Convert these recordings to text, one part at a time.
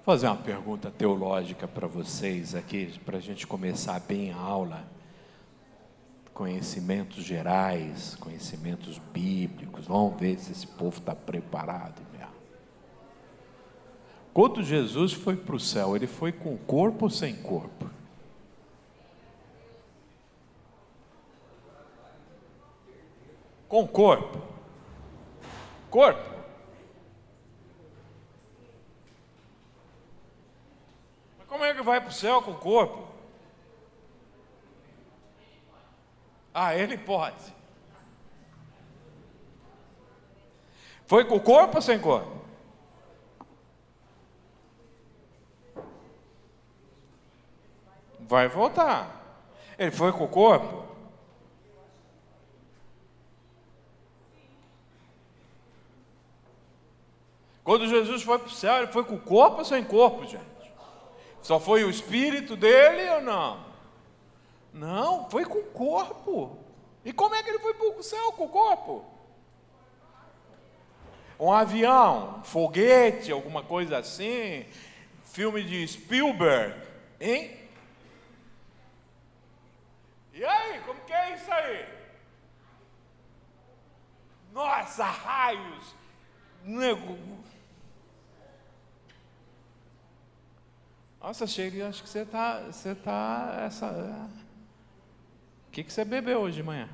fazer uma pergunta teológica para vocês aqui, para a gente começar bem a aula. Conhecimentos gerais, conhecimentos bíblicos. Vamos ver se esse povo está preparado mesmo. Quando Jesus foi para o céu, ele foi com corpo ou sem corpo? Com corpo. Corpo. Mas como é que vai para o céu com corpo? Ah, ele pode. Foi com o corpo ou sem corpo? Vai voltar. Ele foi com o corpo? Quando Jesus foi para o céu, ele foi com o corpo ou sem corpo, gente? Só foi o espírito dele ou não? Não, foi com o corpo. E como é que ele foi para o céu com o corpo? Um avião, um foguete, alguma coisa assim. Filme de Spielberg, hein? E aí, como que é isso aí? Nossa, raios! Nossa, Sheila, acho que você tá O que você bebeu hoje de manhã?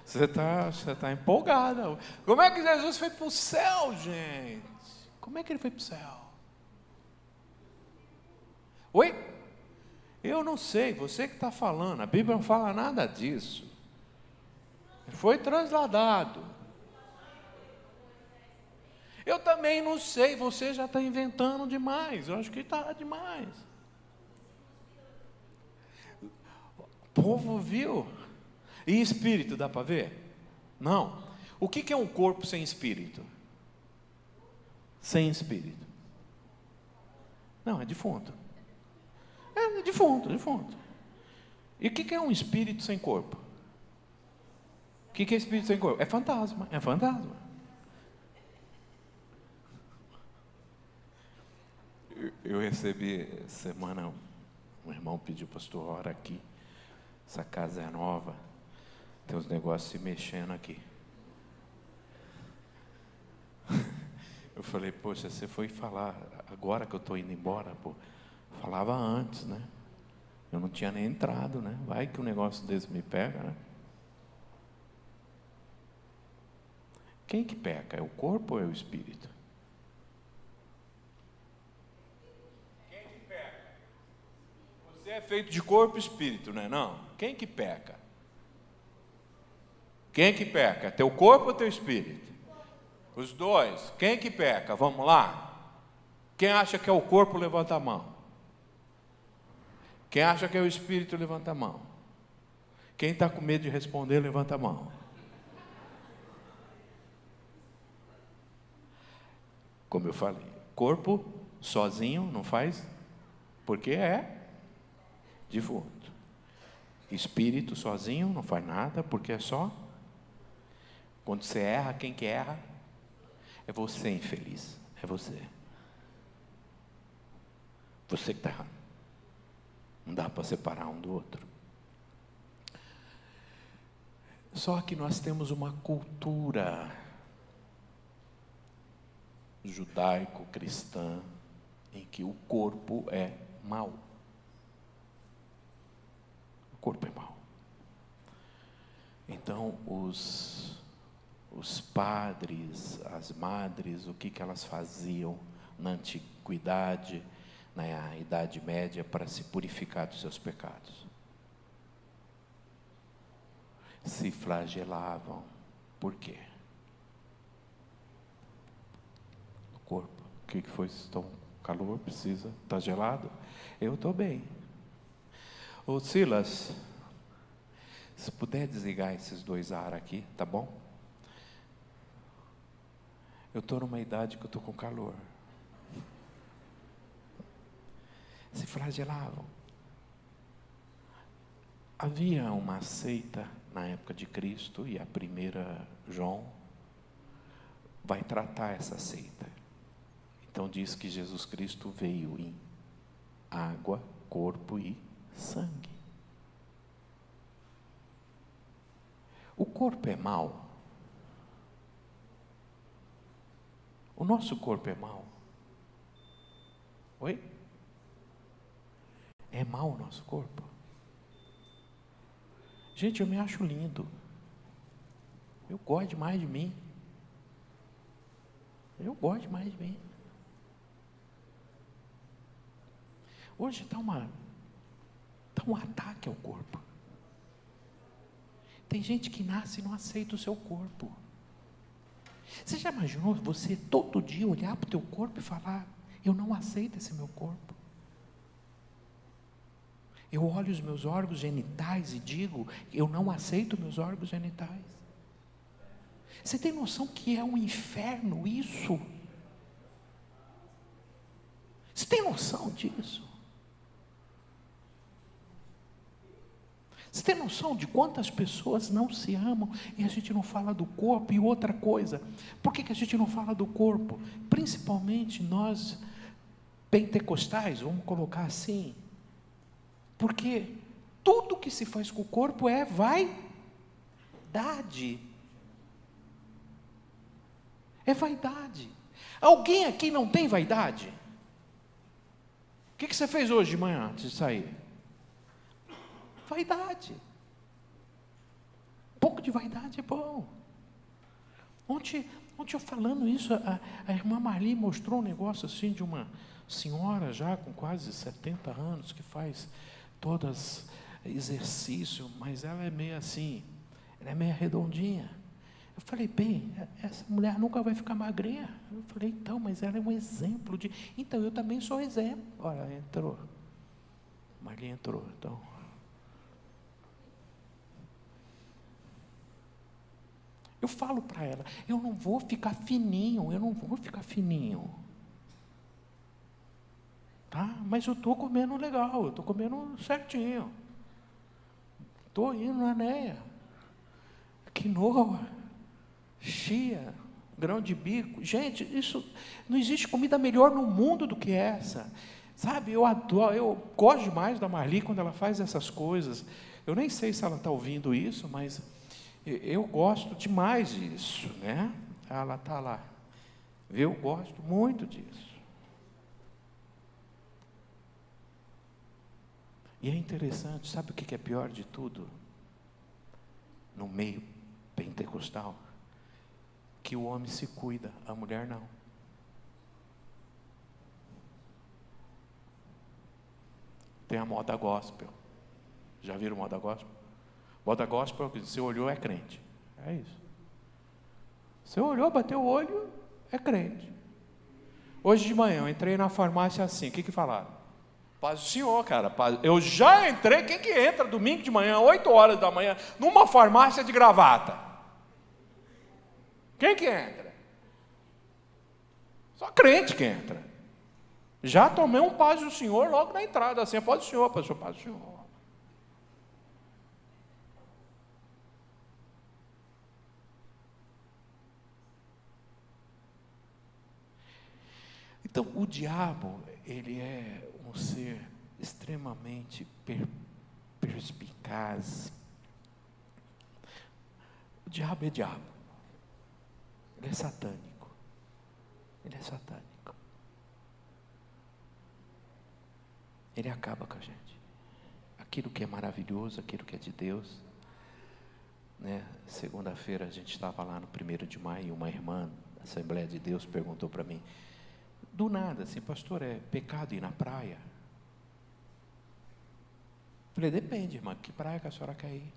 Você tá empolgada. Como é que Jesus foi para o céu, gente? Como é que ele foi para o céu? Oi? Eu não sei, você que está falando. A Bíblia não fala nada disso. Ele foi trasladado. Eu também não sei, você já está inventando demais. Eu acho que está demais. O povo viu. E espírito, dá para ver? Não. O que é um corpo sem espírito? Sem espírito. Não, é defunto. É defunto. E o que é um espírito sem corpo? O que é espírito sem corpo? É fantasma. Eu recebi semana, um irmão pediu, pastor, ora aqui. Essa casa é nova. Tem uns negócios se mexendo aqui. Eu falei, poxa, você foi falar agora que eu estou indo embora, pô. Falava antes, né? Eu não tinha nem entrado, né? Vai que um negócio desse me pega, né? Quem que peca? É o corpo ou é o espírito? Quem que peca? Você é feito de corpo e espírito, não é não? Quem que peca? Quem que peca? Teu corpo ou teu espírito? Os dois. Quem que peca? Vamos lá? Quem acha que é o corpo, levanta a mão. Quem acha que é o espírito, levanta a mão. Quem está com medo de responder, levanta a mão. Como eu falei, corpo sozinho não faz, porque é defunto. Espírito sozinho não faz nada, porque é só. Quando você erra, quem que erra? É você, infeliz. É você. Você que está errando. Não dá para separar um do outro. Só que nós temos uma cultura judaico-cristã em que o corpo é mau. O corpo é mau. Então, os padres, as madres, o que elas faziam na antiguidade, na Idade Média, para se purificar dos seus pecados? Se flagelavam. Por quê? O corpo. O que foi? Estou com calor? Precisa? Está gelado? Eu estou bem. Ô Silas, se puder desligar esses dois ar aqui, tá bom? Eu estou numa idade que eu estou com calor. Se flagelavam. Havia uma seita na época de Cristo, e a primeira João vai tratar essa seita. Então diz que Jesus Cristo veio em água, corpo e sangue. O corpo é mau? O nosso corpo é mau? Oi? É mau o nosso corpo? Gente, eu me acho lindo. Eu gosto demais de mim. Eu gosto demais de mim. Hoje está um ataque ao corpo. Tem gente que nasce e não aceita o seu corpo. Você já imaginou você todo dia olhar para o teu corpo e falar: eu não aceito esse meu corpo? Eu olho os meus órgãos genitais e digo: eu não aceito meus órgãos genitais. Você tem noção que é um inferno isso? Você tem noção disso? Você tem noção de quantas pessoas não se amam e a gente não fala do corpo? E outra coisa, por que a gente não fala do corpo? Principalmente nós pentecostais, vamos colocar assim, porque tudo que se faz com o corpo é vaidade. É vaidade. Alguém aqui não tem vaidade? O que você fez hoje de manhã antes de sair? Vaidade. Um pouco de vaidade é bom. Ontem eu falando isso, a irmã Marli mostrou um negócio assim de uma senhora já com quase 70 anos, que faz todas exercício, mas ela é meio assim, ela é meio redondinha. Eu falei: bem, essa mulher nunca vai ficar magrinha. Eu falei: então, mas ela é um exemplo de... Então, eu também sou exemplo. Olha, entrou. Marli entrou, então... Eu falo para ela: eu não vou ficar fininho, tá? Mas eu estou comendo legal, eu estou comendo certinho, estou indo na Neia, quinoa, chia, grão de bico. Gente, isso, não existe comida melhor no mundo do que essa, sabe? Eu adoro, eu gosto demais da Marli quando ela faz essas coisas. Eu nem sei se ela está ouvindo isso, mas... eu gosto demais disso, né? Ela está lá. Eu gosto muito disso. E é interessante, sabe o que é pior de tudo? No meio pentecostal, que o homem se cuida, a mulher não. Tem a moda gospel. Já viram moda gospel? Moda gospel, você olhou, é crente. É isso. Você olhou, bateu o olho, é crente. Hoje de manhã eu entrei na farmácia assim, o que falaram? Paz do Senhor, cara. Paz. Eu já entrei, quem que entra domingo de manhã, 8 horas da manhã, numa farmácia de gravata? Quem que entra? Só crente que entra. Já tomei um paz do Senhor logo na entrada, assim, paz do Senhor, pastor, paz do Senhor. Então, o diabo, ele é um ser extremamente perspicaz. O diabo é diabo. Ele é satânico. Ele é satânico. Ele acaba com a gente. Aquilo que é maravilhoso, aquilo que é de Deus. Né? Segunda-feira a gente estava lá no 1º de maio, uma irmã da Assembleia de Deus perguntou para mim, do nada, assim: pastor, é pecado ir na praia? Falei: depende, irmã, que praia que a senhora quer ir?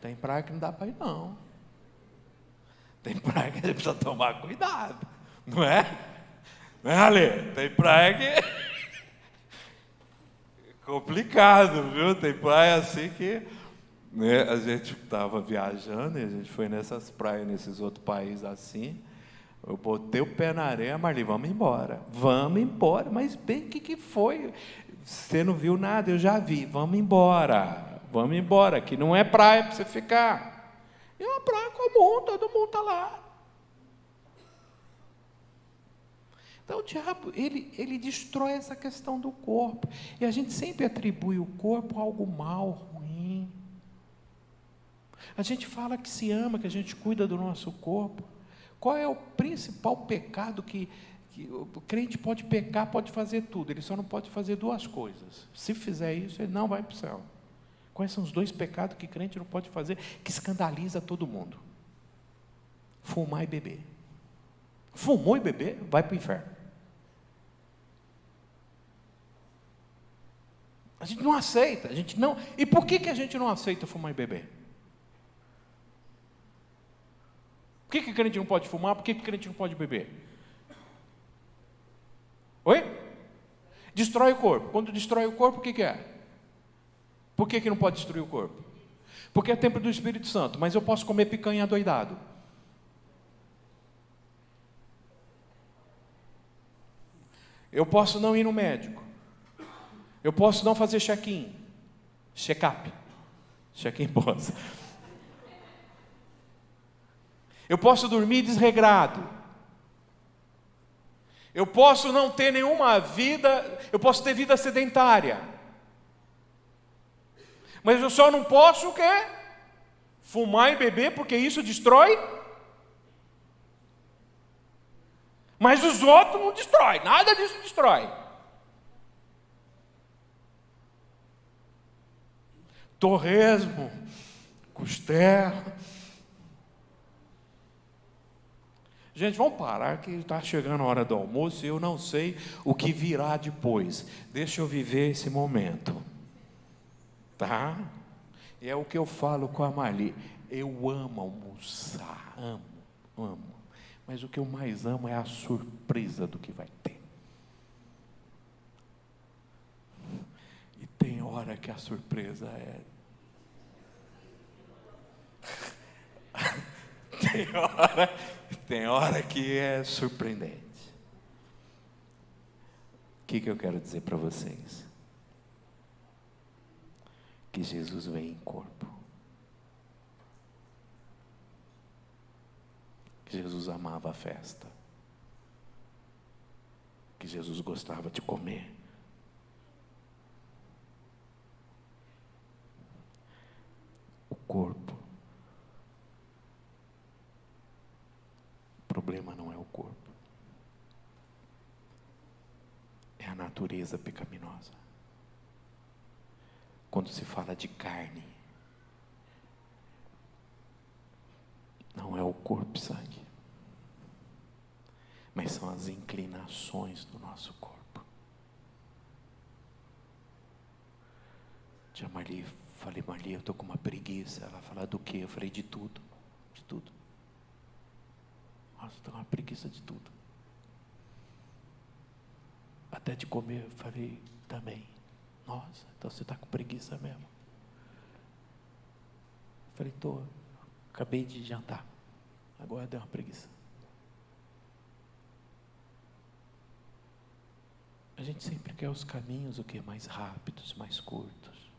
Tem praia que não dá para ir, não. Tem praia que a gente precisa tomar cuidado, não é? Não é, Ale? Tem praia que é complicado, viu? Tem praia assim que, né, a gente estava viajando e a gente foi nessas praias, nesses outros países assim. Eu botei o pé na areia, Marli, vamos embora, mas bem, o que foi? Você não viu nada? Eu já vi, vamos embora, que não é praia para você ficar. É uma praia comum, todo mundo está lá. Então o diabo, ele destrói essa questão do corpo. E a gente sempre atribui o corpo a algo mal, ruim. A gente fala que se ama, que a gente cuida do nosso corpo. Qual é o principal pecado que o crente pode pecar, pode fazer tudo, ele só não pode fazer duas coisas. Se fizer isso, ele não vai para o céu. Quais são os dois pecados que crente não pode fazer, que escandaliza todo mundo? Fumar e beber. Fumou e beber, vai para o inferno. A gente não aceita, a gente não. E por que a gente não aceita fumar e beber? Por que crente não pode fumar? Por que crente não pode beber? Oi? Destrói o corpo. Quando destrói o corpo, o que é? Por que não pode destruir o corpo? Porque é templo do Espírito Santo, mas eu posso comer picanha adoidado. Eu posso não ir no médico. Eu posso não fazer check-in. Check-up. Check-in posso. Eu posso dormir desregrado. Eu posso não ter nenhuma vida, eu posso ter vida sedentária. Mas eu só não posso o quê? Fumar e beber, porque isso destrói. Mas os outros não destrói, nada disso destrói. Torresmo, costela. Gente, vamos parar que está chegando a hora do almoço e eu não sei o que virá depois. Deixa eu viver esse momento. Tá? E é o que eu falo com a Marli. Eu amo almoçar, amo. Mas o que eu mais amo é a surpresa do que vai ter. E tem hora que a surpresa é... tem hora que é surpreendente. O que eu quero dizer para vocês? Que Jesus vem em corpo. Que Jesus amava a festa. Que Jesus gostava de comer. O corpo. O problema não é o corpo. É a natureza pecaminosa. Quando se fala de carne, não é o corpo e sangue, mas são as inclinações do nosso corpo. Tia Marli, falei, Marli, eu estou com uma preguiça. Ela fala, do quê? Eu falei, de tudo. De tudo. Nossa, estou com uma preguiça de tudo. Até de comer, eu falei, também. Nossa, então você está com preguiça mesmo. Eu falei, estou. Acabei de jantar. Agora deu uma preguiça. A gente sempre quer os caminhos o quê? Mais rápidos, mais curtos.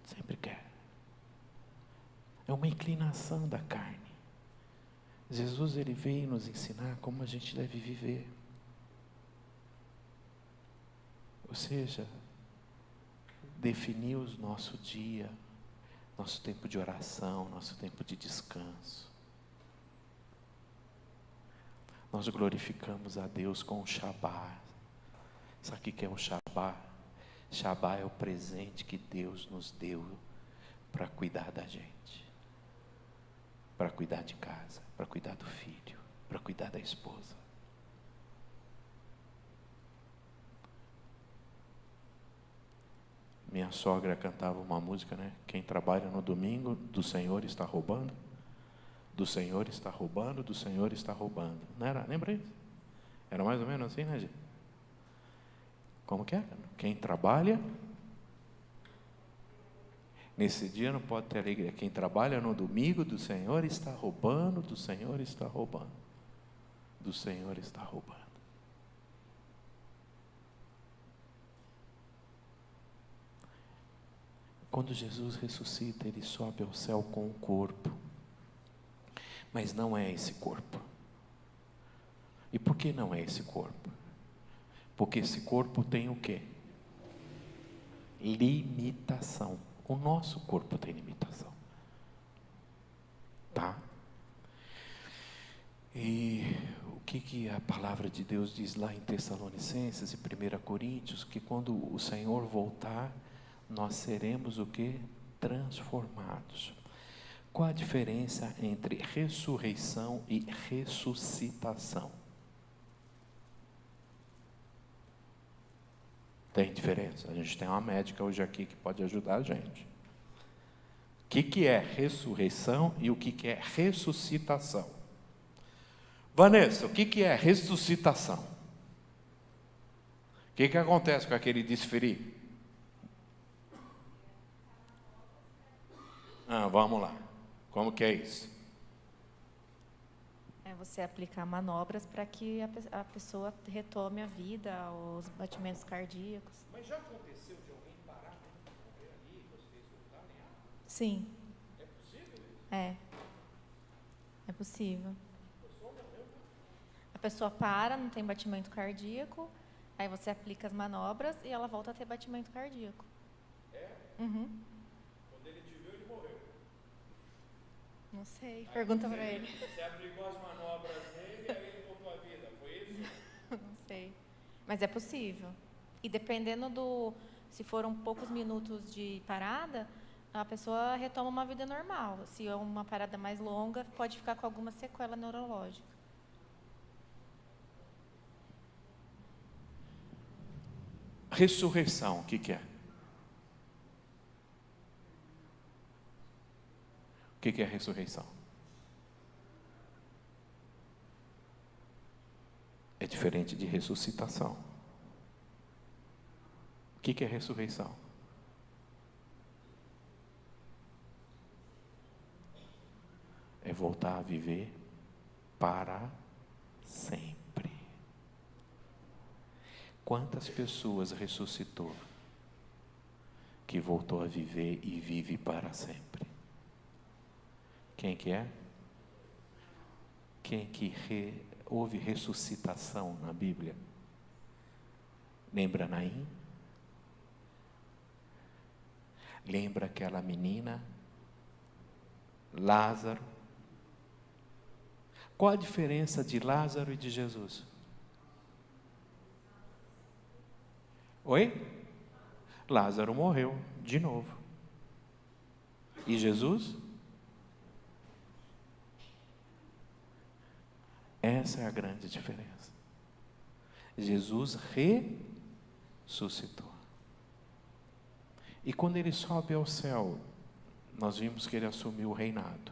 Sempre quer. É uma inclinação da carne. Jesus, ele veio nos ensinar como a gente deve viver. Ou seja, definir o nosso dia, nosso tempo de oração, nosso tempo de descanso. Nós glorificamos a Deus com o Shabá. Sabe o que é o Shabá? Shabá é o presente que Deus nos deu para cuidar da gente, para cuidar de casa, para cuidar do filho, para cuidar da esposa. Minha sogra cantava uma música, né? Quem trabalha no domingo, do Senhor está roubando. Do Senhor está roubando, do Senhor está roubando. Não era? Lembra isso? Era mais ou menos assim, né, gente? Como que é? Quem trabalha... Nesse dia não pode ter alegria. Quem trabalha no domingo, do Senhor está roubando, do Senhor está roubando. Do Senhor está roubando. Quando Jesus ressuscita, ele sobe ao céu com o corpo. Mas não é esse corpo. E por que não é esse corpo? Porque esse corpo tem o quê? Limitação. O nosso corpo tem limitação. Tá? E o que a palavra de Deus diz lá em Tessalonicenses e 1 Coríntios? Que quando o Senhor voltar, nós seremos o quê? Transformados. Qual a diferença entre ressurreição e ressuscitação? Tem diferença? A gente tem uma médica hoje aqui que pode ajudar a gente. O que é ressurreição e o que é ressuscitação? Vanessa, o que é ressuscitação? O que acontece com aquele desferir? Vamos lá. Como que é isso? É você aplicar manobras para que a pessoa retome a vida, os batimentos cardíacos. Mas já aconteceu de alguém parar e morrer ali, vocês voltarem? Sim. É possível isso? É possível. A pessoa para, não tem batimento cardíaco, aí você aplica as manobras e ela volta a ter batimento cardíaco. É? Uhum. Quando ele te viu, ele morreu. Não sei, pergunta para ele. Você aplicou as manobras nele e aí ele voltou à vida, foi isso? Não sei. Mas é possível. E dependendo se foram poucos minutos de parada, a pessoa retoma uma vida normal. Se é uma parada mais longa, pode ficar com alguma sequela neurológica. Ressurreição, o que é? O que é ressurreição? É diferente de ressuscitação. O que é ressurreição? É voltar a viver para sempre. Quantas pessoas ressuscitou que voltou a viver e vive para sempre? Quem que é? Quem que houve ressuscitação na Bíblia? Lembra Naim? Lembra aquela menina? Lázaro? Qual a diferença de Lázaro e de Jesus? Oi? Lázaro morreu de novo. E Jesus? Essa é a grande diferença. Jesus ressuscitou. E quando ele sobe ao céu, nós vimos que ele assumiu o reinado.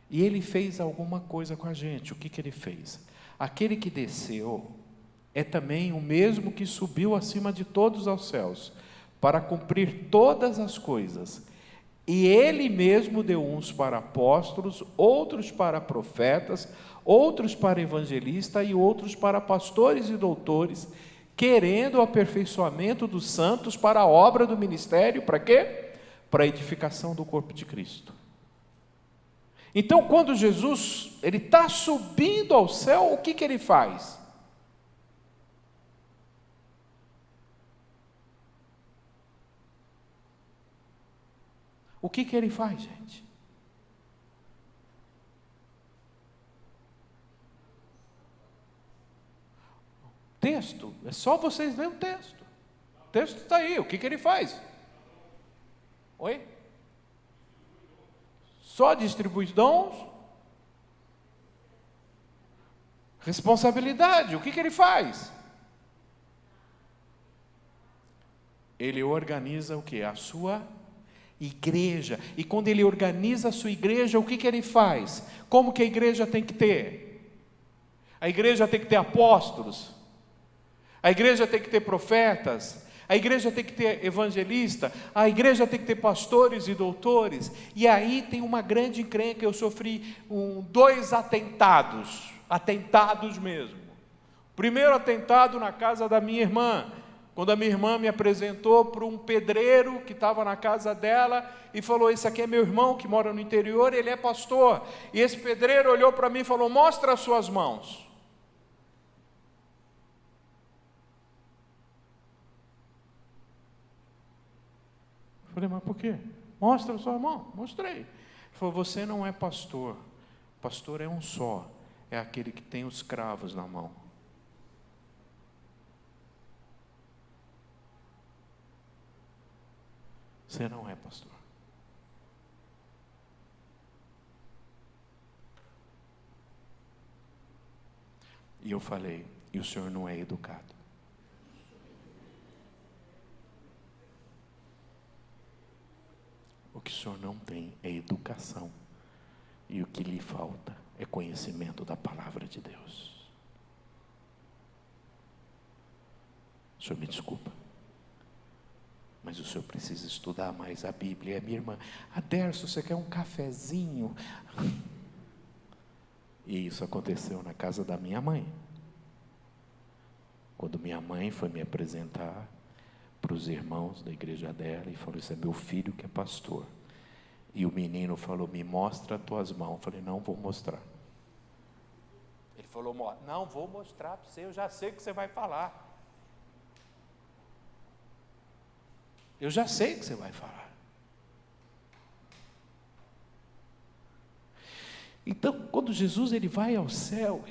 E ele fez alguma coisa com a gente. O que ele fez? Aquele que desceu é também o mesmo que subiu acima de todos aos céus, para cumprir todas as coisas. E ele mesmo deu uns para apóstolos, outros para profetas, outros para evangelistas e outros para pastores e doutores, querendo o aperfeiçoamento dos santos para a obra do ministério. Para quê? Para a edificação do corpo de Cristo. Então, quando Jesus ele está subindo ao céu, o que ele faz? O que ele faz, gente? Texto, é só vocês lerem o texto. O texto está aí, o que ele faz? Oi? Só distribui dons? Responsabilidade, o que ele faz? Ele organiza o quê? A sua igreja. E quando ele organiza a sua igreja, o que ele faz? Como que a igreja tem que ter? A igreja tem que ter apóstolos, a igreja tem que ter profetas, a igreja tem que ter evangelista, a igreja tem que ter pastores e doutores. E aí tem uma grande encrenca. Eu sofri 2 atentados mesmo. Primeiro atentado na casa da minha irmã, quando a minha irmã me apresentou para um pedreiro que estava na casa dela e falou: esse aqui é meu irmão que mora no interior, ele é pastor. E esse pedreiro olhou para mim e falou: mostra as suas mãos. Falei, mas por quê? Mostra a sua mão. Mostrei. Ele falou, você não é pastor. Pastor é um só. É aquele que tem os cravos na mão. Você não é pastor. E eu falei, e o senhor não é educado. O que o senhor não tem é educação. E o que lhe falta é conhecimento da palavra de Deus. O senhor me desculpa, mas o senhor precisa estudar mais a Bíblia. E a minha irmã, Aderso, você quer um cafezinho? E isso aconteceu na casa da minha mãe. Quando minha mãe foi me apresentar para os irmãos da igreja dela e falou, esse é meu filho que é pastor. E o menino falou, me mostra as tuas mãos. Eu falei, não vou mostrar. Ele falou, não vou mostrar para você, eu já sei o que você vai falar. Eu já sei o que você vai falar. Então, quando Jesus ele vai ao céu,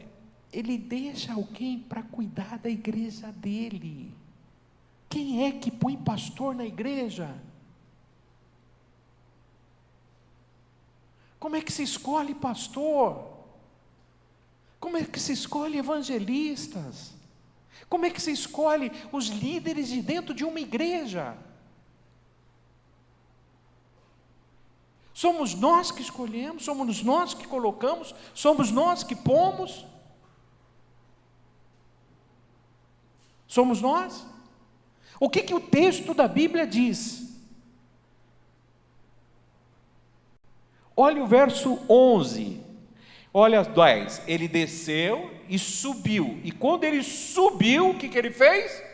ele deixa alguém para cuidar da igreja dele. Quem é que põe pastor na igreja? Como é que se escolhe pastor? Como é que se escolhe evangelistas? Como é que se escolhe os líderes de dentro de uma igreja? Somos nós que escolhemos, somos nós que colocamos, somos nós que pomos. Somos nós? O que o texto da Bíblia diz? Olha o verso 11. Olha 10. Ele desceu e subiu. E quando ele subiu, o que ele fez?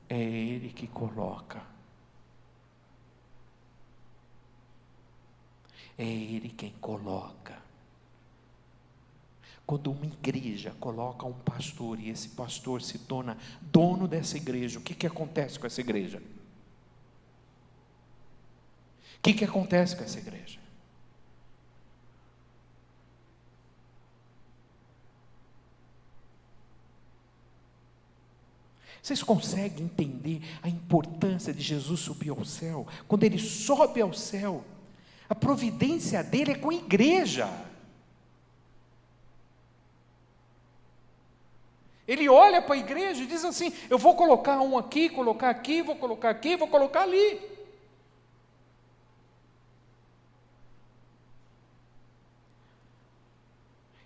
É Ele que coloca. É Ele quem coloca. Quando uma igreja coloca um pastor e esse pastor se torna dono dessa igreja, o que acontece com essa igreja? O que acontece com essa igreja? Vocês conseguem entender a importância de Jesus subir ao céu? Quando ele sobe ao céu, a providência dele é com a igreja. Ele olha para a igreja e diz assim, eu vou colocar um aqui, colocar aqui, vou colocar aqui, vou colocar ali.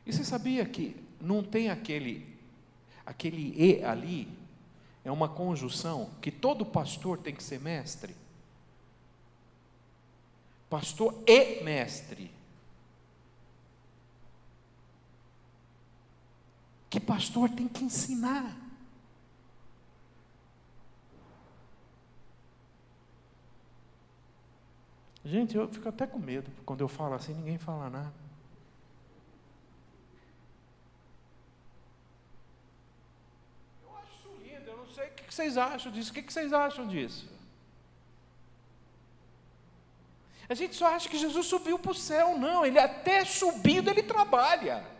E você sabia que não tem aquele e ali, é uma conjunção, que todo pastor tem que ser mestre? Pastor e mestre. Que pastor tem que ensinar. Gente, eu fico até com medo, quando eu falo assim, ninguém fala nada. Eu acho isso lindo, eu não sei o que vocês acham disso, o que vocês acham disso? A gente só acha que Jesus subiu para o céu, não, ele até subindo ele trabalha.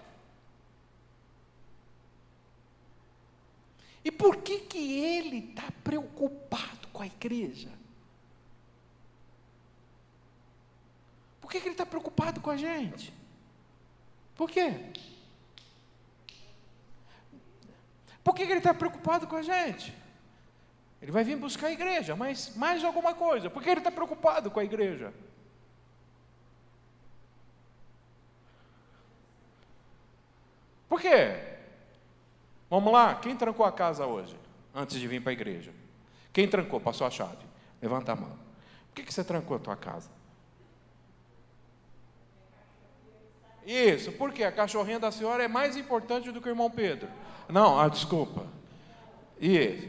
E por que ele está preocupado com a igreja? Por que ele está preocupado com a gente? Por quê? Por que ele está preocupado com a gente? Ele vai vir buscar a igreja, mas mais alguma coisa. Por que ele está preocupado com a igreja? Por quê? Vamos lá, quem trancou a casa hoje, antes de vir para a igreja? Quem trancou, passou a chave? Levanta a mão. Por que você trancou a tua casa? Isso, porque a cachorrinha da senhora é mais importante do que o irmão Pedro. Não, desculpa. Isso.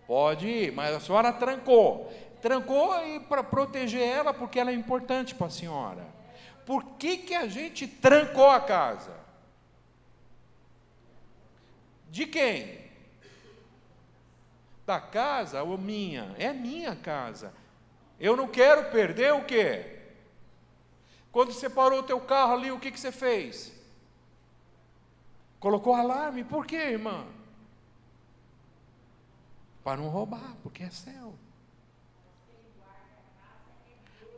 Pode ir, mas a senhora trancou. Trancou e para proteger ela, porque ela é importante para a senhora. Por que a gente trancou a casa? De quem? Da casa ou minha? É minha casa. Eu não quero perder o quê? Quando você parou o teu carro ali, o que você fez? Colocou alarme. Por quê, irmã? Para não roubar, porque é seu.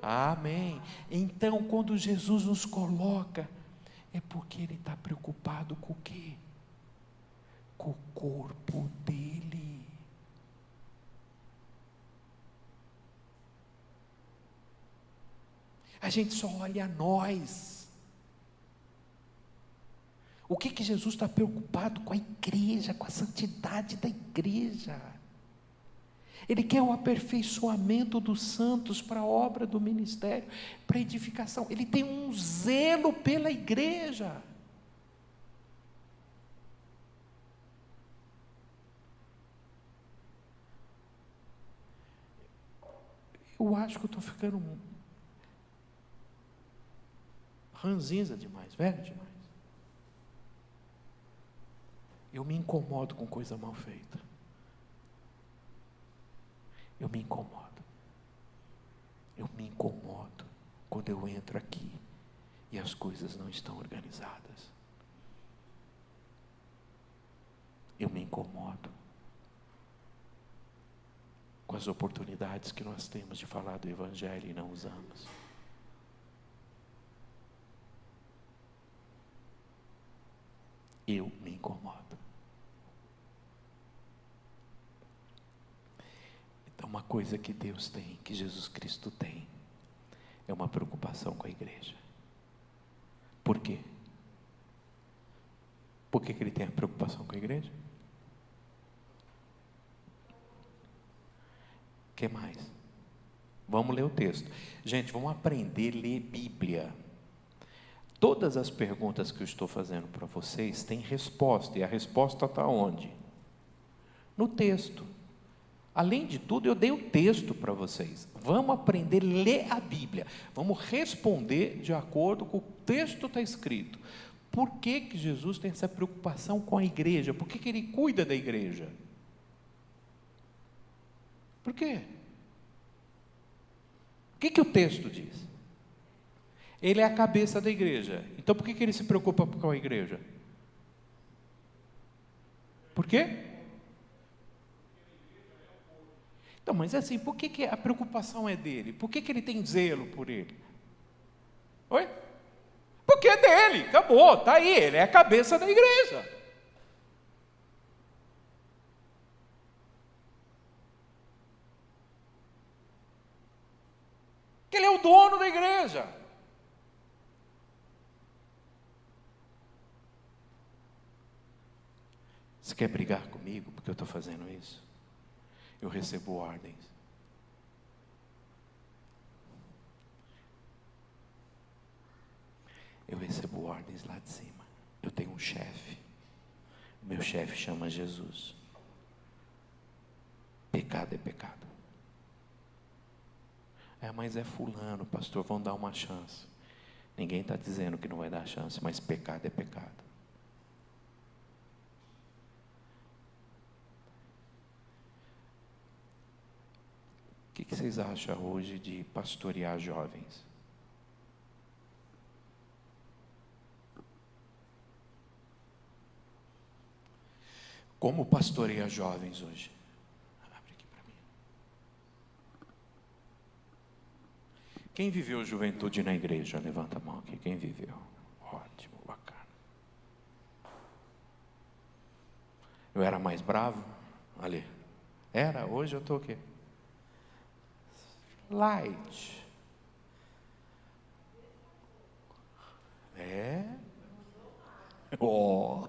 Amém. Então, quando Jesus nos coloca, é porque Ele está preocupado com o quê? Com o corpo dele. A gente só olha a nós. O que Jesus está preocupado com a igreja, com a santidade da igreja? Ele quer o aperfeiçoamento dos santos para a obra do ministério, para a edificação. Ele tem um zelo pela igreja. Eu acho que eu estou ficando ranzinza demais, velho demais. Eu me incomodo com coisa mal feita. Eu me incomodo. Eu me incomodo quando eu entro aqui e as coisas não estão organizadas. Eu me incomodo com as oportunidades que nós temos de falar do Evangelho e não usamos. Eu me incomodo. Então, uma coisa que Deus tem, que Jesus Cristo tem, é uma preocupação com a igreja. Por quê? Por que Ele tem a preocupação com a igreja? O que mais? Vamos ler o texto. Gente, vamos aprender a ler Bíblia. Todas as perguntas que eu estou fazendo para vocês têm resposta, e a resposta está onde? No texto. Além de tudo, eu dei o texto para vocês. Vamos aprender a ler a Bíblia. Vamos responder de acordo com o texto está escrito. Por que Jesus tem essa preocupação com a igreja? Por que Ele cuida da igreja? Por quê? O que o texto diz? Ele é a cabeça da igreja. Então, por que Ele se preocupa com a igreja? Por quê? Então, mas assim, por que a preocupação é dele? Por que Ele tem zelo por ele? Oi? Porque é dele, acabou, está aí, ele é a cabeça da igreja. Que ele é o dono da igreja. Você quer brigar comigo porque eu estou fazendo isso? Eu recebo ordens. Eu recebo ordens lá de cima. Eu tenho um chefe. Meu chefe chama Jesus. Pecado é pecado. Mas é fulano, pastor, vão dar uma chance. Ninguém está dizendo que não vai dar chance, mas pecado é pecado. O que vocês acham hoje de pastorear jovens? Como pastoreia jovens hoje? Abre aqui para mim. Quem viveu juventude na igreja? Levanta a mão aqui. Quem viveu? Ótimo, bacana. Eu era mais bravo? Ali. Era? Hoje eu estou o quê? Light. É? Oh.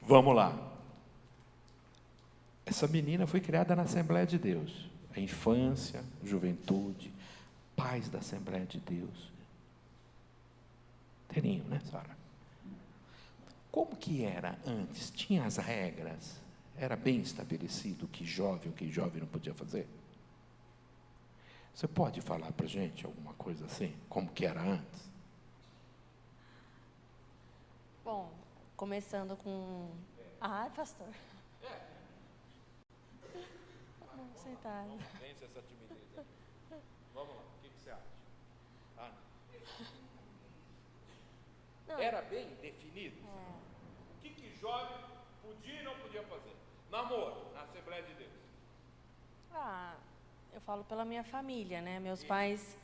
Vamos lá. Essa menina foi criada na Assembleia de Deus. A infância, juventude, pais da Assembleia de Deus. Terinho, né, Sara? Como que era antes? Tinha as regras? Era bem estabelecido o que jovem não podia fazer? Você pode falar para a gente alguma coisa assim? Como que era antes? Bom, Começando com... Ai, pastor. Sentado. Vence essa timidez aqui. Vamos lá, o que você acha? Ah, Não, era bem definido? O que jovem podia e não podia fazer? Namoro, na Assembleia de Deus. Eu falo pela minha família, né? Meus pais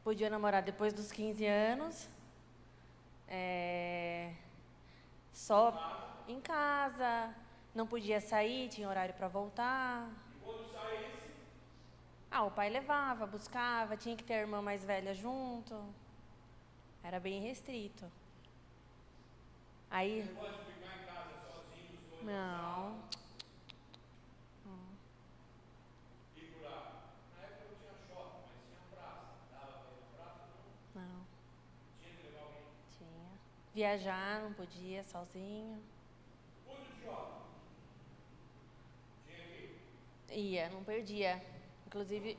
podiam namorar depois dos 15 anos, só em casa, não podia sair, tinha horário para voltar. E quando saísse? O pai levava, buscava, tinha que ter a irmã mais velha junto. Era bem restrito. Aí... Você pode ficar em casa sozinho, os dois? Não. E por lá? Na época não tinha shopping, mas tinha praça. Dava para ir na praça? Não. Tinha que levar alguém? Tinha. Viajar, não podia, sozinho. Tudo de jovem. Tinha que ir? Ia, não perdia. Inclusive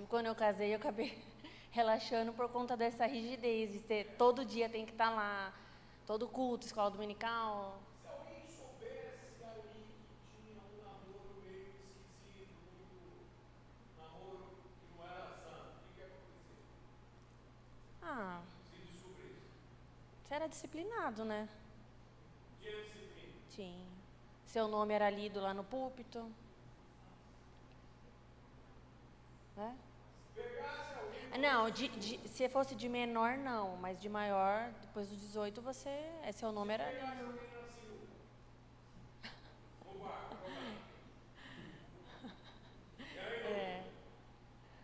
quando eu casei, eu acabei relaxando por conta dessa rigidez, de ter, todo dia tem que estar lá, todo culto, escola dominical. Se alguém soubesse ali que tinha um namoro meio esquisito, um namoro que não era santo, o que ia acontecer? Se descobrisse? Você era disciplinado, né? Tinha disciplina? Tinha. Seu nome era lido lá no púlpito. Não, se fosse de menor, não. Mas de maior, depois dos 18, seu nome era lido.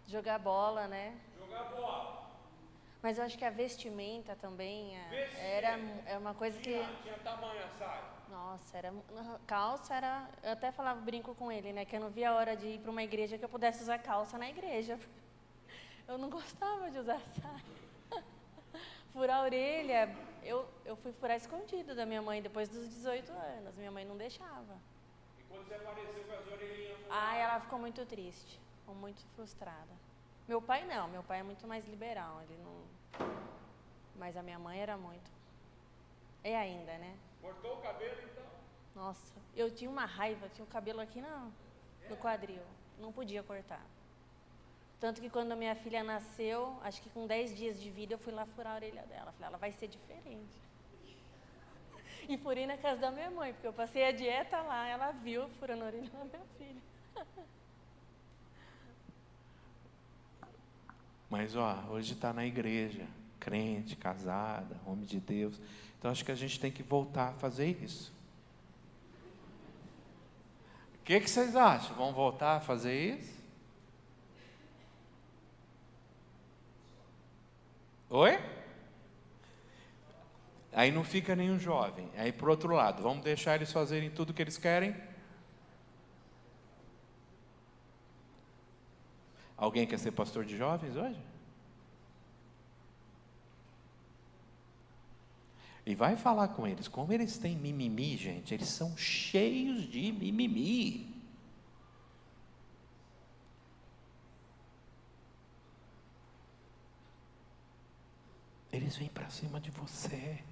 Jogar bola, né? Jogar bola. Mas eu acho que a vestimenta também era uma coisa que... Tinha tamanho a saia. Nossa, calça era... Eu até brinco com ele, né? Que eu não via a hora de ir para uma igreja que eu pudesse usar calça na igreja. Eu não gostava de usar saia. Furar a orelha, eu fui furar escondido da minha mãe depois dos 18 anos. Minha mãe não deixava. E quando você apareceu com as orelhinhas? Ela ficou muito triste, ficou muito frustrada. Meu pai não, meu pai é muito mais liberal, ele não... Mas a minha mãe era muito... É ainda, né? Cortou o cabelo, então? Nossa, eu tinha uma raiva, tinha o cabelo aqui no quadril, não podia cortar. Tanto que quando a minha filha nasceu, acho que com 10 dias de vida, eu fui lá furar a orelha dela. Falei, ela vai ser diferente. E furei na casa da minha mãe, porque eu passei a dieta lá, ela viu furando a orelha da minha filha. Mas, hoje está na igreja, crente, casada, homem de Deus. Então, acho que a gente tem que voltar a fazer isso. O que vocês acham? Vão voltar a fazer isso? Oi? Aí não fica nenhum jovem. Aí, por outro lado, vamos deixar eles fazerem tudo o que eles querem? Alguém quer ser pastor de jovens hoje? E vai falar com eles. Como eles têm mimimi, gente, eles são cheios de mimimi. Eles vêm para cima de você.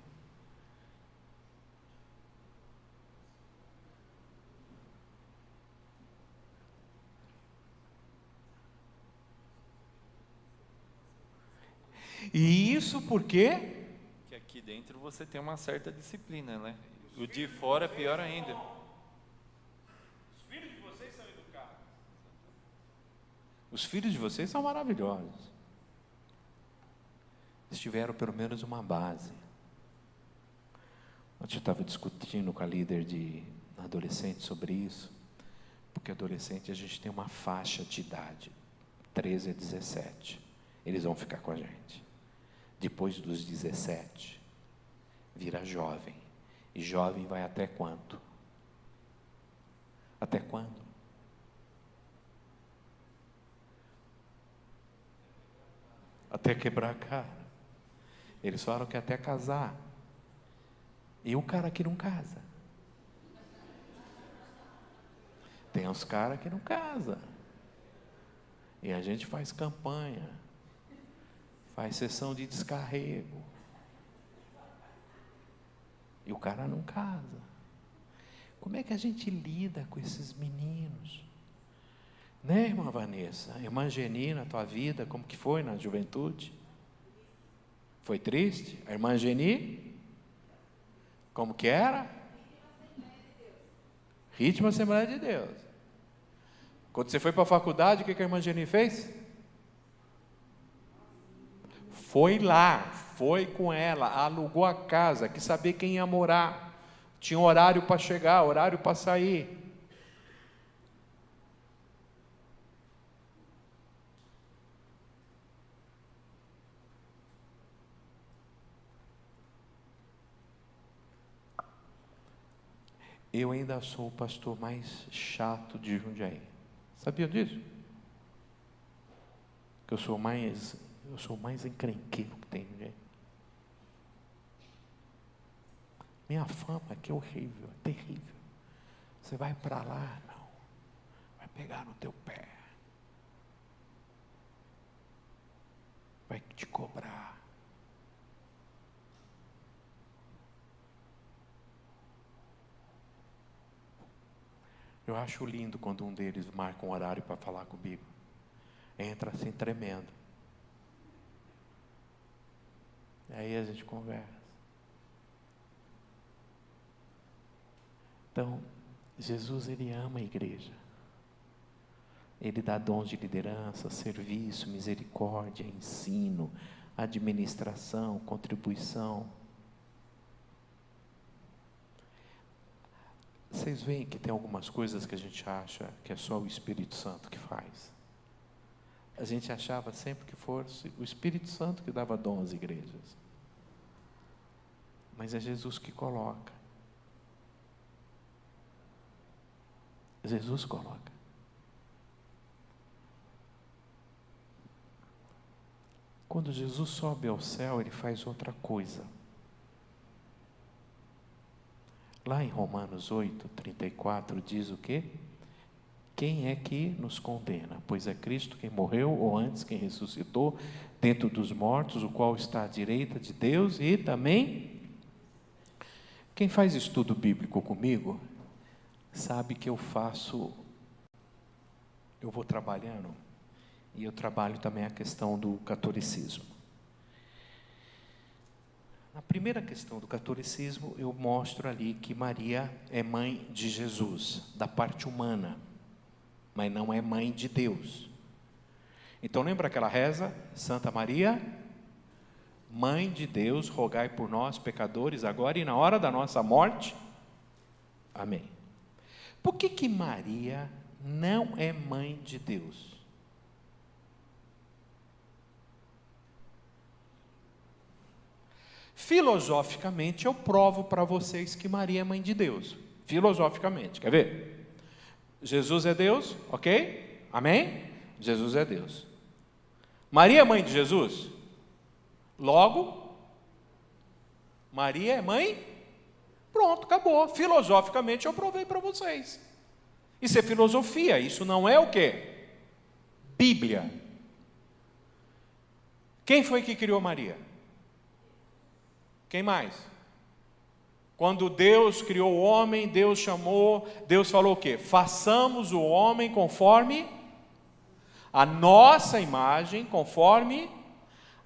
E isso porque que aqui dentro você tem uma certa disciplina, né? O de fora é pior ainda. Os filhos de vocês são educados. Os filhos de vocês são maravilhosos. Eles tiveram pelo menos uma base. Ontem eu estava discutindo com a líder de adolescente sobre isso, porque adolescente a gente tem uma faixa de idade, 13 a 17. Eles vão ficar com a gente. Depois dos 17, vira jovem. E jovem vai até quando? Até quando? Até quebrar a cara. Eles falam que até casar. E o cara que não casa? Tem os caras que não casam. E a gente faz campanha. Faz sessão de descarrego. E o cara não casa. Como é que a gente lida com esses meninos? Né, irmã Vanessa? Irmã Geni, na tua vida, como que foi na juventude? Foi triste? A irmã Geni? Como que era? Ritmo Assembleia de Deus. Quando você foi para a faculdade, o que a irmã Geni fez? Foi lá, foi com ela, alugou a casa, quis saber quem ia morar. Tinha horário para chegar, horário para sair. Eu ainda sou o pastor mais chato de Jundiaí. Sabia disso? Que eu sou o mais encrenqueiro que tem em Jundiaí. Minha fama aqui é horrível, é terrível. Você vai para lá, não. Vai pegar no teu pé. Vai te cobrar. Eu acho lindo quando um deles marca um horário para falar comigo. Entra assim tremendo. Aí a gente conversa. Então, Jesus, Ele ama a igreja. Ele dá dons de liderança, serviço, misericórdia, ensino, administração, contribuição. Vocês veem que tem algumas coisas que a gente acha que é só o Espírito Santo que faz. A gente achava sempre que fosse o Espírito Santo que dava dom às igrejas. Mas é Jesus que coloca. Jesus coloca. Quando Jesus sobe ao céu, Ele faz outra coisa. Lá em Romanos 8:34 diz o quê? Quem é que nos condena? Pois é Cristo quem morreu, ou antes quem ressuscitou, dentro dos mortos, o qual está à direita de Deus, e também, quem faz estudo bíblico comigo, sabe que eu vou trabalhando, e eu trabalho também a questão do catolicismo. Na primeira questão do catolicismo, eu mostro ali que Maria é mãe de Jesus, da parte humana, mas não é mãe de Deus. Então lembra aquela reza? Santa Maria, Mãe de Deus, rogai por nós, pecadores, agora e na hora da nossa morte. Amém. Por que Maria não é mãe de Deus? Filosoficamente, eu provo para vocês que Maria é mãe de Deus. Filosoficamente, quer ver? Jesus é Deus, ok? Amém? Jesus é Deus. Maria é mãe de Jesus? Logo, Maria é mãe? Pronto, acabou. Filosoficamente, eu provei para vocês. Isso é filosofia, isso não é o quê? Bíblia. Quem foi que criou Maria? Quem mais? Quando Deus criou o homem, Deus falou o quê? Façamos o homem conforme a nossa imagem, conforme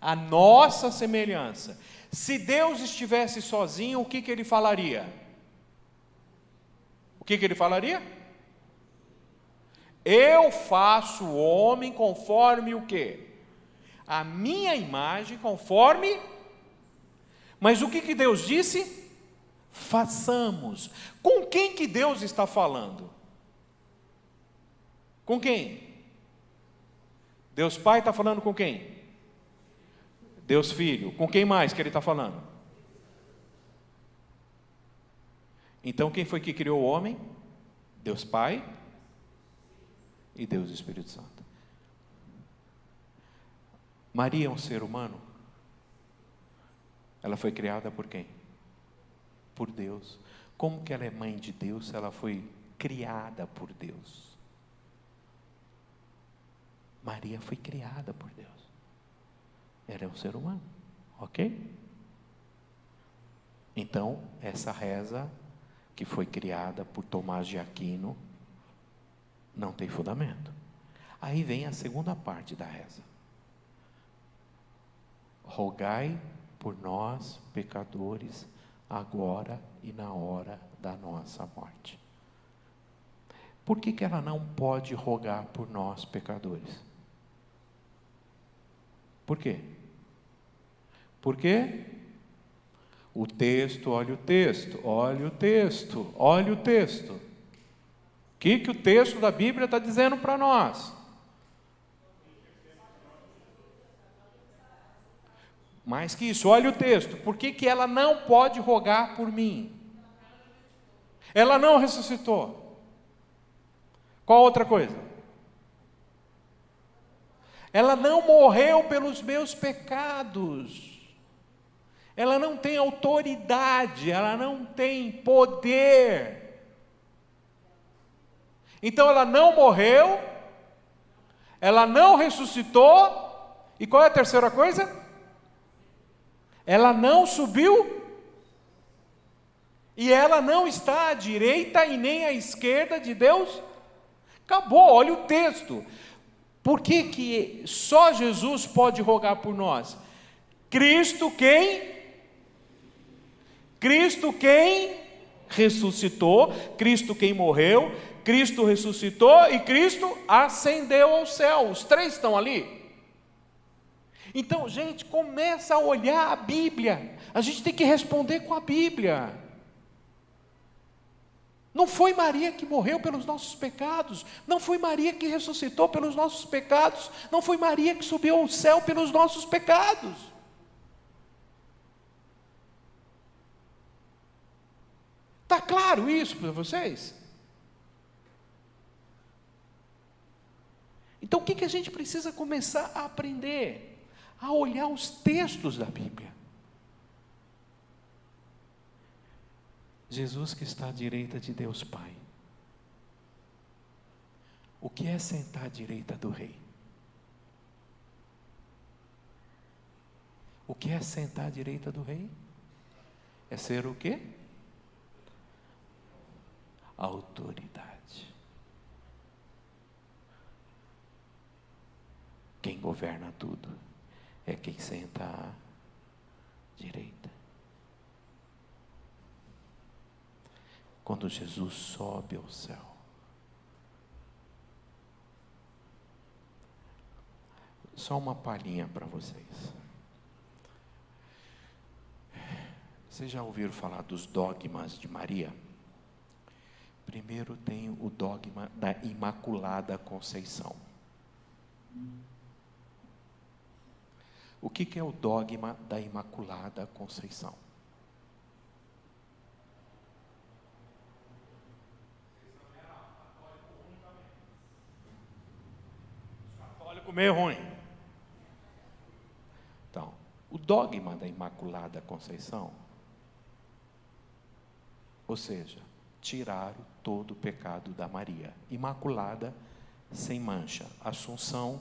a nossa semelhança. Se Deus estivesse sozinho, o que ele falaria? O que ele falaria? Eu faço o homem conforme o quê? A minha imagem, conforme. Mas o que Deus disse? Façamos. Com quem que Deus está falando? Com quem? Deus Pai está falando com quem? Deus Filho. Com quem mais que Ele está falando? Então quem foi que criou o homem? Deus Pai e Deus Espírito Santo. Maria é um ser humano? Ela foi criada por quem? Por Deus. Como que ela é mãe de Deus se ela foi criada por Deus? Maria foi criada por Deus. Ela é um ser humano, ok? Então, essa reza que foi criada por Tomás de Aquino não tem fundamento. Aí vem a segunda parte da reza. Rogai por nós, pecadores, agora e na hora da nossa morte. Por que ela não pode rogar por nós, pecadores? Por quê? Por quê? O texto, olha o texto, olha o texto, olha o texto. O que o texto da Bíblia está dizendo para nós? Mais que isso, olha o texto. Por que ela não pode rogar por mim? Ela não ressuscitou. Qual outra coisa? Ela não morreu pelos meus pecados. Ela não tem autoridade, ela não tem poder. Então ela não morreu, ela não ressuscitou, e qual é a terceira coisa? Ela não subiu, e ela não está à direita e nem à esquerda de Deus. Acabou, olha o texto. Por que só Jesus pode rogar por nós? Cristo quem ressuscitou, Cristo quem morreu, Cristo ressuscitou e Cristo ascendeu ao céu. Os três estão ali. Então, gente, começa a olhar a Bíblia. A gente tem que responder com a Bíblia. Não foi Maria que morreu pelos nossos pecados, não foi Maria que ressuscitou pelos nossos pecados, não foi Maria que subiu ao céu pelos nossos pecados. Está claro isso para vocês? Então o que a gente precisa começar a aprender? A olhar os textos da Bíblia. Jesus que está à direita de Deus Pai. O que é sentar à direita do Rei? O que é sentar à direita do Rei? É ser o quê? Autoridade. Quem governa tudo é quem senta à direita. Quando Jesus sobe ao céu, só uma palhinha para vocês. Vocês já ouviram falar dos dogmas de Maria? Primeiro tem o dogma da Imaculada Conceição. O que é o dogma da Imaculada Conceição? Católico meio ruim. Então, o dogma da Imaculada Conceição, ou seja, tiraram todo o pecado da Maria. Imaculada, sem mancha. Assunção,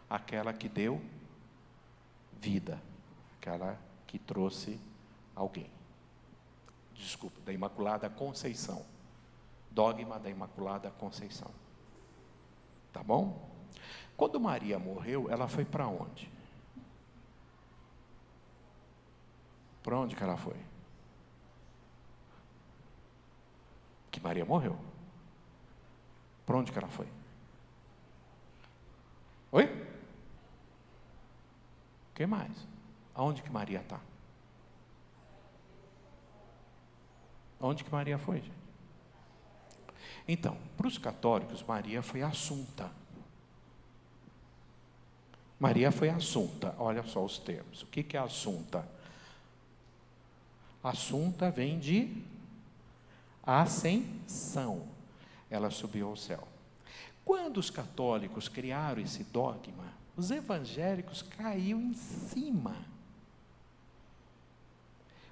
aquela que deu vida, aquela que trouxe alguém. Desculpa, da Imaculada Conceição. Dogma da Imaculada Conceição. Tá bom? Quando Maria morreu, ela foi para onde? Para onde que ela foi? Que Maria morreu. Para onde que ela foi? Oi? O que mais? Aonde que Maria está? Aonde que Maria foi, gente? Então, para os católicos, Maria foi assunta. Maria foi assunta. Olha só os termos. O que é assunta? Assunta vem de ascensão. Ela subiu ao céu. Quando os católicos criaram esse dogma, os evangélicos caíram em cima.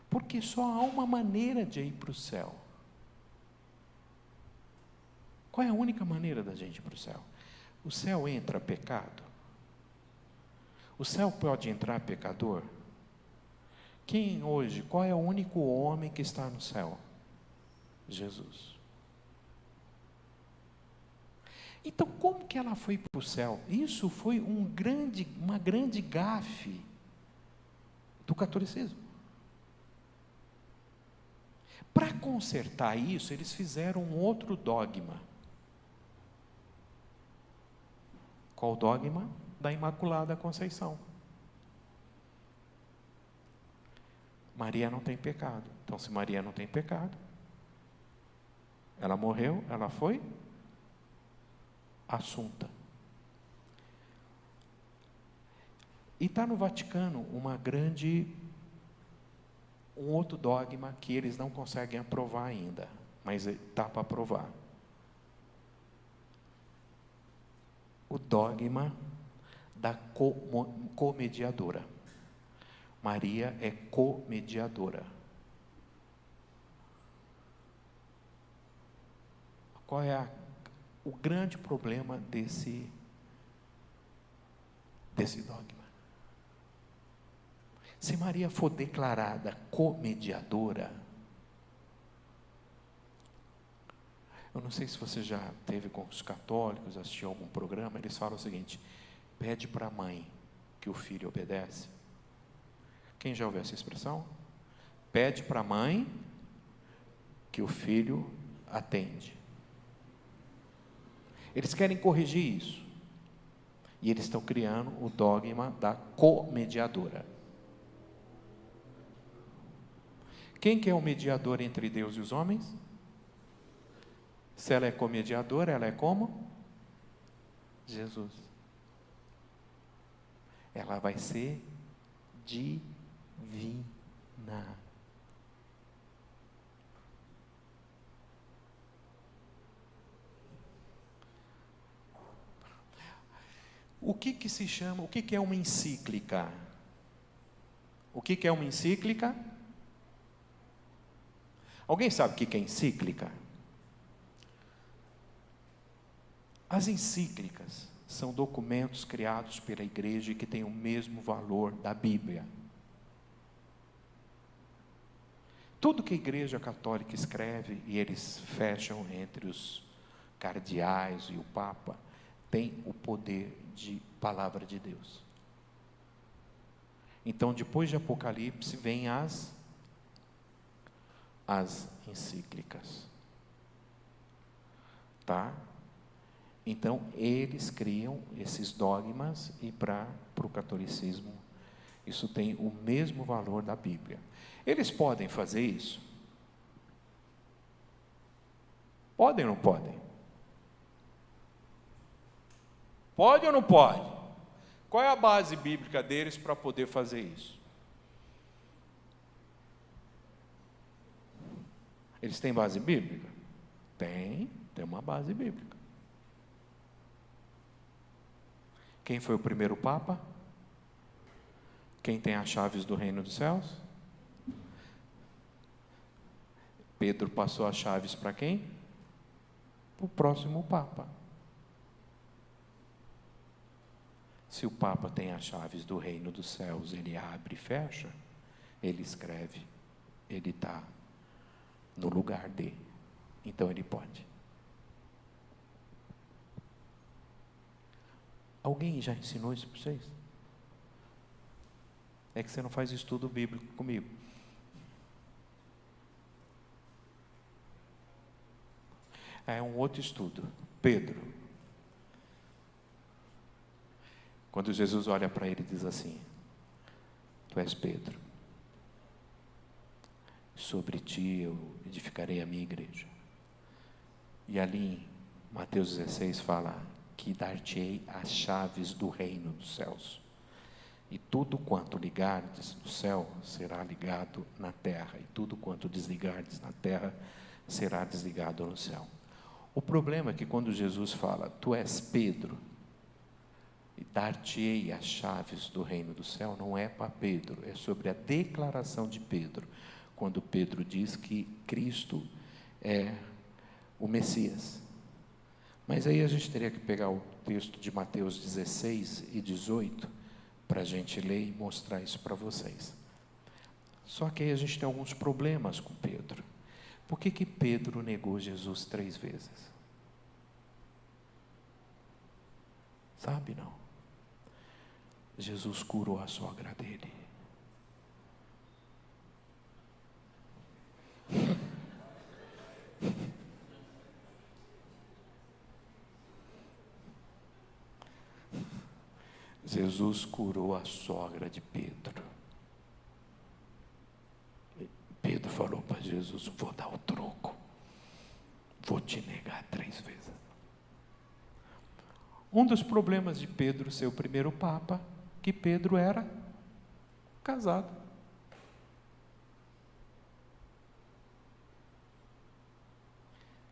Porque só há uma maneira de ir para o céu. Qual é a única maneira da gente ir para o céu? O céu entra pecado? O céu pode entrar pecador? Quem hoje, qual é o único homem que está no céu? Jesus. Então, como que ela foi para o céu? Isso foi uma grande gafe do catolicismo. Para consertar isso, eles fizeram um outro dogma. Qual o dogma? Da Imaculada Conceição. Maria não tem pecado. Então, se Maria não tem pecado, ela morreu, ela foi assunta. E está no Vaticano um outro dogma que eles não conseguem aprovar ainda, mas está para aprovar. O dogma da comediadora. Maria é comediadora. Qual é o grande problema desse dogma? Se Maria for declarada comediadora, eu não sei se você já teve com os católicos, assistiu algum programa, eles falam o seguinte: pede para a mãe que o filho obedece. Quem já ouviu essa expressão? Pede para a mãe que o filho atende. Eles querem corrigir isso. E eles estão criando o dogma da comediadora. Quem que é o mediador entre Deus e os homens? Se ela é comediadora, ela é como? Jesus. Ela vai ser divina. O que se chama, o que é uma encíclica? O que é uma encíclica? Alguém sabe o que é encíclica? As encíclicas são documentos criados pela igreja e que têm o mesmo valor da Bíblia. Tudo que a igreja católica escreve, e eles fecham entre os cardeais e o Papa, tem o poder de palavra de Deus. Então, depois de Apocalipse, vem as encíclicas. Tá? Então, eles criam esses dogmas e para o catolicismo, isso tem o mesmo valor da Bíblia. Eles podem fazer isso? Podem ou não podem? Pode ou não pode? Qual é a base bíblica deles para poder fazer isso? Eles têm base bíblica? Tem uma base bíblica. Quem foi o primeiro Papa? Quem tem as chaves do reino dos céus? Pedro passou as chaves para quem? Para o próximo Papa. Se o Papa tem as chaves do reino dos céus, ele abre e fecha, ele escreve, ele está no lugar dele. Então ele pode. Alguém já ensinou isso para vocês? É que você não faz estudo bíblico comigo. É um outro estudo. Pedro. Quando Jesus olha para ele e diz assim: tu és Pedro, sobre ti eu edificarei a minha igreja. E ali em Mateus 16 fala que dar-te-ei as chaves do reino dos céus. E tudo quanto ligardes no céu será ligado na terra, e tudo quanto desligardes na terra será desligado no céu. O problema é que quando Jesus fala, tu és Pedro, e dar-te-ei as chaves do reino do céu, não é para Pedro, é sobre a declaração de Pedro, quando Pedro diz que Cristo é o Messias. Mas aí a gente teria que pegar o texto de Mateus 16 e 18, para a gente ler e mostrar isso para vocês. Só que aí a gente tem alguns problemas com Pedro. Por que Pedro negou Jesus 3 vezes? Sabe, não? Jesus curou a sogra dele. Jesus curou a sogra de Pedro. Pedro falou para Jesus: vou dar o troco, vou te negar 3 vezes. Um dos problemas de Pedro ser o primeiro papa, que Pedro era casado.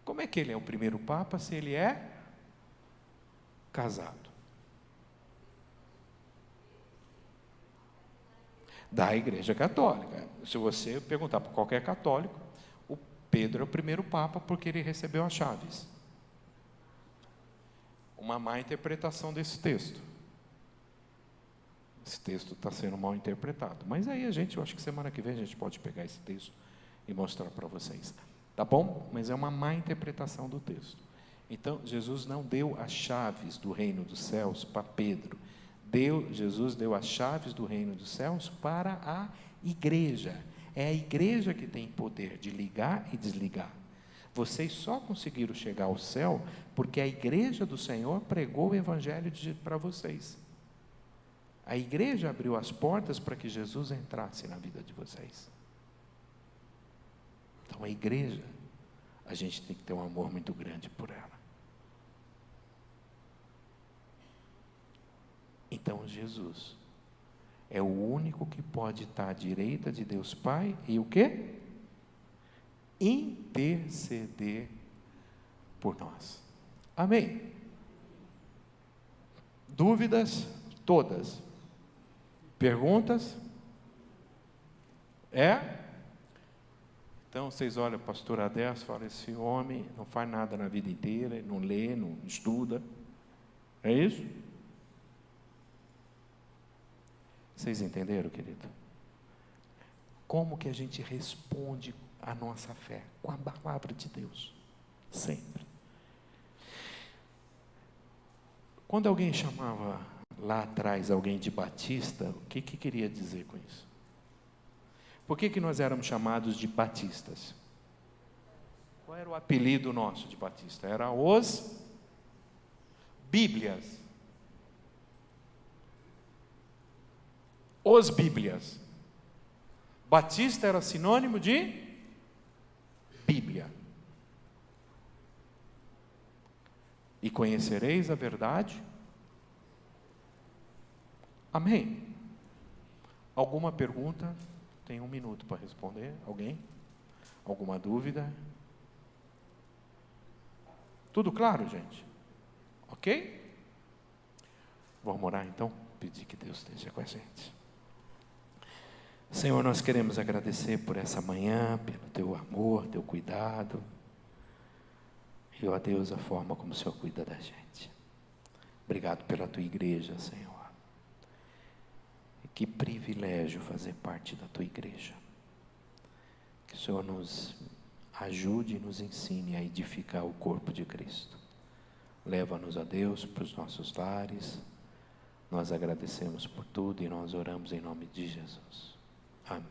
Como é que ele é o primeiro papa se ele é casado? Da Igreja Católica. Se você perguntar para qualquer católico, o Pedro é o primeiro papa porque ele recebeu as chaves. Uma má interpretação desse texto. Esse texto está sendo mal interpretado. Mas aí eu acho que semana que vem a gente pode pegar esse texto e mostrar para vocês. Tá bom? Mas é uma má interpretação do texto. Então, Jesus não deu as chaves do reino dos céus para Pedro. Jesus deu as chaves do reino dos céus para a igreja. É a igreja que tem poder de ligar e desligar. Vocês só conseguiram chegar ao céu porque a igreja do Senhor pregou o evangelho para vocês. A igreja abriu as portas para que Jesus entrasse na vida de vocês. Então a igreja, a gente tem que ter um amor muito grande por ela. Então Jesus é o único que pode estar à direita de Deus Pai e o quê? Interceder por nós. Amém? Dúvidas? Todas. Perguntas? Então vocês olham o pastor Adelso e falam: esse homem não faz nada na vida inteira, ele não lê, não estuda. É isso? Vocês entenderam, querido? Como que a gente responde à nossa fé? Com a palavra de Deus. Sempre. Quando alguém chamava lá atrás alguém de batista, o que queria dizer com isso? Por que nós éramos chamados de batistas? Qual era o apelido nosso de batista? Era os Bíblias. Os Bíblias. Batista era sinônimo de Bíblia. E conhecereis a verdade. Amém. Alguma pergunta? Tem 1 minuto para responder. Alguém? Alguma dúvida? Tudo claro, gente? Ok? Vamos orar então? Pedir que Deus esteja com a gente. Senhor, nós queremos agradecer por essa manhã, pelo Teu amor, Teu cuidado. E, ó Deus, a forma como o Senhor cuida da gente. Obrigado pela Tua igreja, Senhor. E que privilégio fazer parte da Tua igreja. Que o Senhor nos ajude e nos ensine a edificar o corpo de Cristo. Leva-nos a Deus para os nossos lares. Nós agradecemos por tudo e nós oramos em nome de Jesus. Amém.